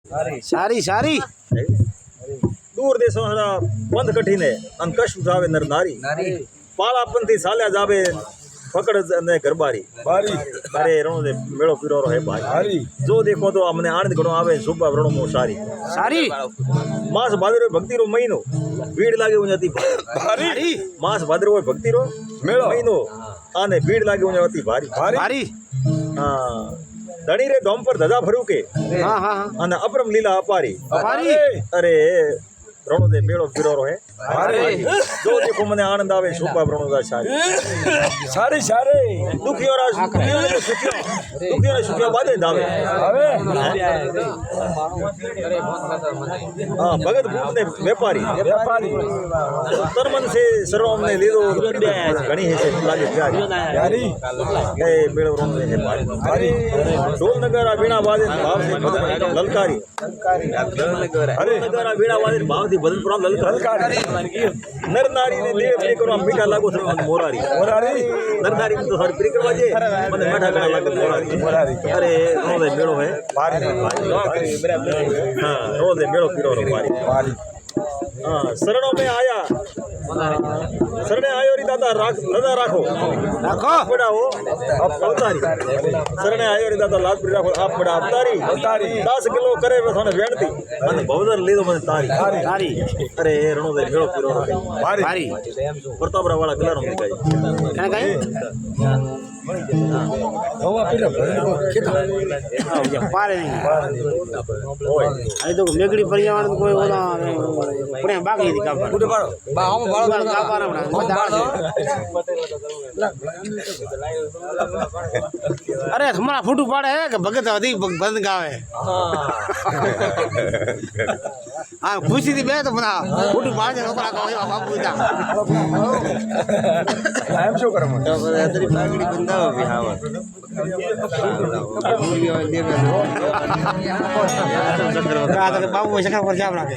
સારી સારી દૂર દેશો બંધ કઠીને અને કશ ઉઠાવે નર નારી પાળાપનથી સાલ્યા જાવે પકડ અને ગરબારી અરે રણો દે મેળો પીરો હે ભાઈ જો દેખો તો અમને આનંદ ઘણો આવે શુભા રણો મો સારી સારી માસ ભાદરો ભક્તિરો મહિનો ભીડ લાગે ઉંજતી સારી માસ ભાદરો ભક્તિરો મહિનો અને ભીડ લાગે ઉંજતી ભારી સારી હા ધણી રે ધોમ પર ધજા ભરું કે હા હા અને અપરમ લીલા અપારી અરે રણો દે મેળો પીરો હે જો દેખો મને આનંદ આવે શુભા રણો દા સારી સારી દુખિયો સુખિયો બાદે દાવે હા ભગત ભૂપ ને વેપારી તરમન से सर्वम ने લીધો ઘણી હે છે લાગે પ્યારી ગए મેળો રણો દે ભારી ઢોલ નગરા વીણા વાદે ભાવ से લલકારી અરે નગરા વીણા વાદે ભાવ થી બદલ પુરામ લલકારી નર નારી ને દેવ પ્રિય કરવા મીઠા લાગો છે મોરારી નર નારી તો સારી પ્રિય કરવા જે મને મીઠા ઘણા લાગે મોરારી અરે રણો દે મેળો હે ભારી હા રણો દે મેળો પીરો ભારી हाँ शरणों में आया शरणे आयो री दादा दादा राखो बड़ा हो अवतारी शरणे आयो री दादा लाज पड़ी राखो आप बड़ा अवतारी 10 किलो करे सोने वेणती અને ભવદર લીધો મને તારી અરે રણો દે મેળો પીરો ભારી પ્રતાપરા વાળા કલર માં ગાય કને ગાય હોવા પીરો પારે નહીં આ તો મેગડી પરિયાવણ કોઈ ઓલા પુણે બાકી દી કાપા પુણે બાળો બા આમ બાળો કાપા ના અરે તમારા ફોટો પાડે હે કે ભગત વધી બંધ ગાવે હા ખુશી થી બે તો બના ફોટો પાડે છોકરા કહો બાપુ જા એમ શું કરો તો અત્યારે બાગડી બંધાવો બિહાવા બાબુ સકા પર જાવ રાખે